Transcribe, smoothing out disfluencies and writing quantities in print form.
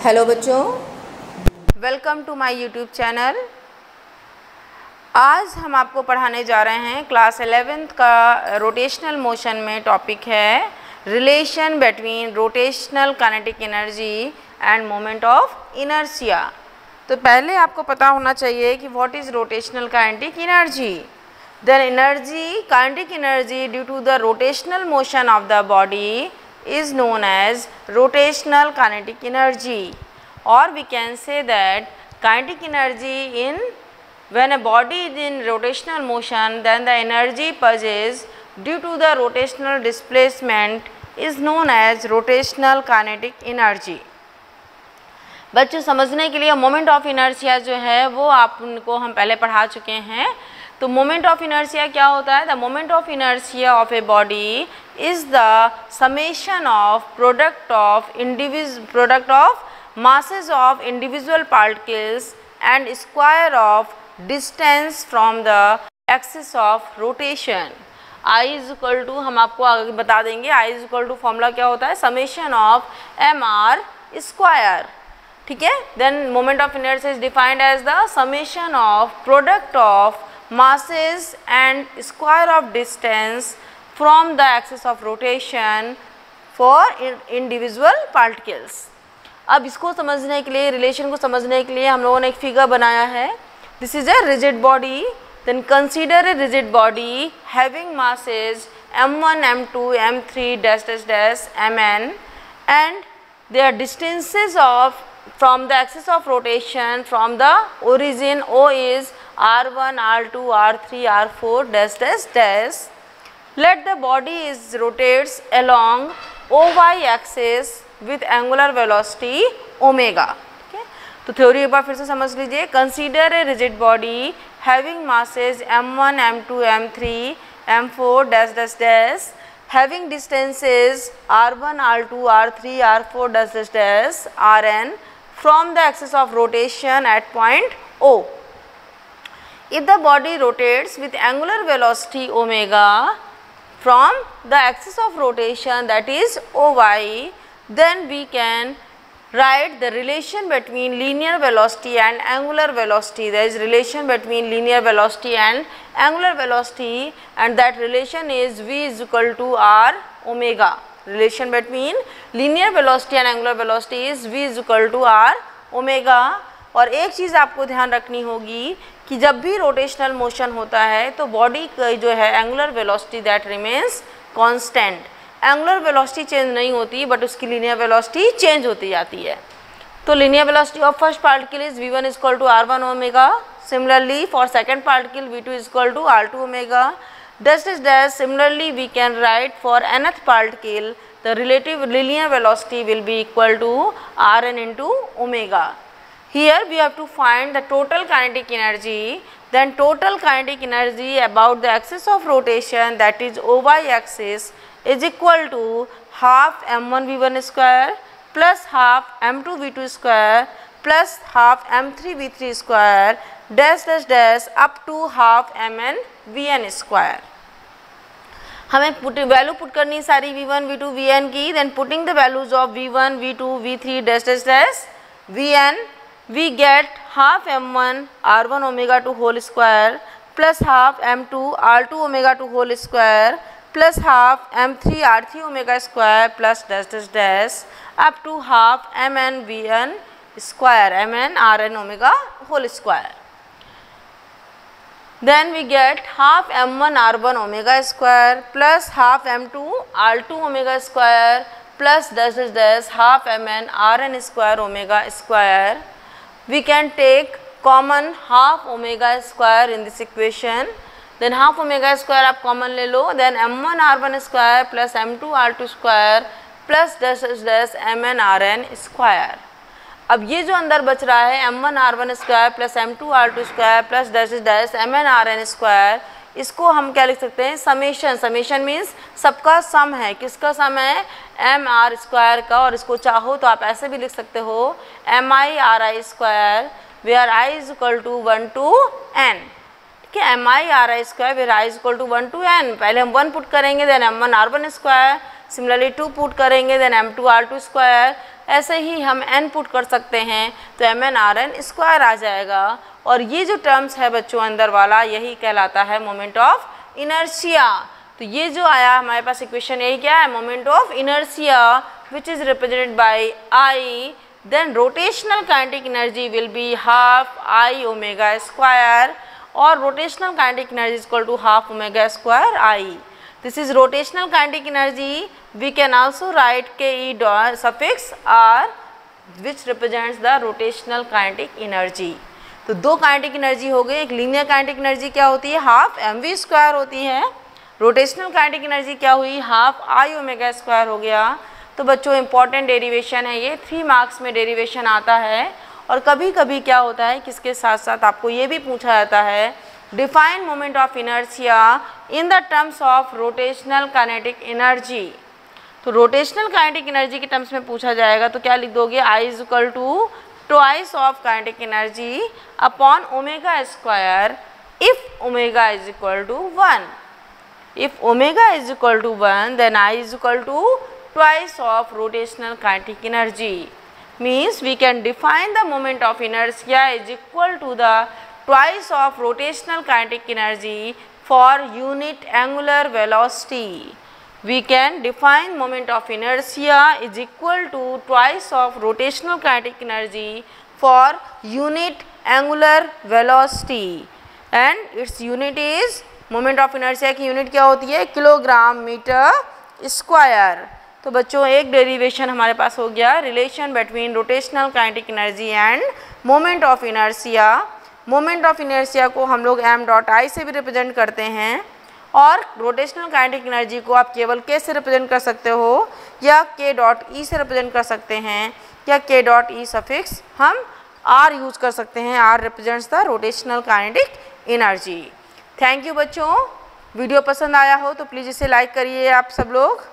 Hello बच्चों, welcome to my YouTube channel. आज हम आपको पढ़ाने जा रहे हैं क्लास 11th का रोटेशनल मोशन में टॉपिक है relation between rotational kinetic energy and moment of inertia. तो पहले आपको पता होना चाहिए कि what is rotational kinetic energy. The energy kinetic energy due to the rotational motion of the body is known as rotational kinetic energy, or we can say that kinetic energy in when a body is in rotational motion, then the energy purchased due to the rotational displacement is known as rotational kinetic energy। बच्चों समझने के लिए moment of inertia जो है वो आपको हम पहले पढ़ा चुके हैं। तो मोमेंट ऑफ इनर्शिया क्या होता है? The moment of inertia of a body is the summation of product of masses of individual particles and square of distance from the axis of rotation। I is equal to, हम आपको आगे बता देंगे, I is equal to formula क्या होता है? Summation of mr square. ठीक है, then moment of inertia is defined as the summation of product of masses and square of distance from the axis of rotation for individual particles। अब इसको समझने के लिए, रिलेशन को समझने के लिए हम लोगों ने एक फिगर बनाया है। This is a rigid body, then consider a rigid body having masses m1 m2 m3 dash dash dash mn and their distances of from the axis of rotation from the origin O is r1 r2 r3 r4 dash dash dash। Let the body is rotates along OY axis with angular velocity omega। ठीक है, तो theory एक बार फिर से समझ लीजिए। Consider a rigid body having masses m1 m2 m3 m4 dash dash dash having distances r1 r2 r3 r4 dash dash dash rn from the axis of rotation at point O। If the body rotates with angular velocity omega from the axis of rotation, that is OY, then we can write the relation between linear velocity and angular velocity. There is relation between linear velocity and angular velocity, and that relation is V is equal to R omega। Relation between linear velocity and angular velocity is V is equal to R omega। और एक चीज़ आपको ध्यान रखनी होगी कि जब भी rotational motion होता है तो बॉडी की जो है angular velocity that remains constant. Angular velocity change नहीं होती बट उसकी लीनियर वेलोसिटी चेंज होती जाती है। तो linear velocity of first particle is v1 is equal to r1 omega. Similarly for second particle v2 is equal to r2 omega. Dash dash dash. Similarly, we can write for nth particle the relative linear velocity will be equal to Rn into omega. Here we have to find the total kinetic energy. Then total kinetic energy about the axis of rotation, that is OY axis, is equal to half m1 v1 square plus half m2 v2 square plus half m3 v3 square dash dash dash up to half mn vn square. हमें value put करनी सारी v1 v2 vn की। Then putting the values of v1 v2 v3 dash dash dash vn, we get half m1 r1 omega to whole square plus half m2 r2 omega to whole square plus half m3 r3 omega square plus dash dash dash up to half mn vn square mn rn omega whole square. Then we get half m1 r1 omega square plus half m2 r2 omega square plus dash dash dash half mn rn square omega square। We can take common half omega square in this equation। Then half omega square आप common ले लो। Then m1 r1 square plus m2 r2 square plus dash dash dash mn rn square। अब ये जो अंदर बच रहा है m1 r1 square plus m2 r2 square plus dash dash mn rn square, इसको हम क्या लिख सकते हैं? समेशन। समेशन मीन्स सबका सम है। किसका सम है? एम आर स्क्वायर का। और इसको चाहो तो आप ऐसे भी लिख सकते हो M I R I square where I is equal to 1 to n। ठीक है, M I R I square where I is equal to 1 to n। पहले हम 1 पुट करेंगे, then m1 r1 square, similarly 2 put करेंगे, then m2 r2 square, ऐसे ही हम n put कर सकते हैं तो mn/n² आ जाएगा। और ये जो टर्म्स है बच्चों अंदर वाला, यही कहलाता है मोमेंट ऑफ इनर्शिया। तो ये जो आया हमारे पास इक्वेशन, यही क्या है, moment of inertia which is represented by I, then rotational kinetic energy will be half I omega square, or rotational kinetic energy is equal to half omega square I. This is rotational kinetic energy. We can also write Ke dot suffix R which represents the rotational kinetic energy. तो दो kinetic energy हो गई। एक linear kinetic energy क्या होती है, half mv² होती है। रोटेशनल काइनेटिक एनर्जी क्या हुई, हाफ I ओमेगा स्क्वायर हो गया। तो बच्चों इंपॉर्टेंट डेरिवेशन है ये, 3 मार्क्स में डेरिवेशन आता है। और कभी कभी क्या होता है, किसके साथ साथ आपको ये भी पूछा जाता है, define moment of inertia in the terms of rotational kinetic energy. तो रोटेशनल काइनेटिक एनर्जी के टर्म्स में पूछा जाएगा तो क्या लिख दोगे, I is equal to twice of kinetic energy upon omega square if omega is equal to 1। If omega is equal to 1, then I is equal to twice of rotational kinetic energy. Means we can define the moment of inertia is equal to the twice of rotational kinetic energy for unit angular velocity. We can define moment of inertia is equal to twice of rotational kinetic energy for unit angular velocity, and its unit is, moment of inertia की unit क्या होती है, kilogram metre square. तो बच्चों एक derivation हमारे पास हो गया, relation between rotational kinetic energy and moment of inertia. Moment of inertia को हम लोग m.I से भी रिप्रेजेंट करते हैं, और रोटेशनल काइनेटिक एनर्जी को आप केवल k से रिप्रेजेंट कर सकते हो, या k.E से रिप्रेजेंट कर सकते हैं, या k.E सफिक्स हम r यूज कर सकते हैं। r represents the rotational kinetic energy. Thank you बच्चों। वीडियो पसंद आया हो तो प्लीज़ इसे लाइक करिए आप सब लोग।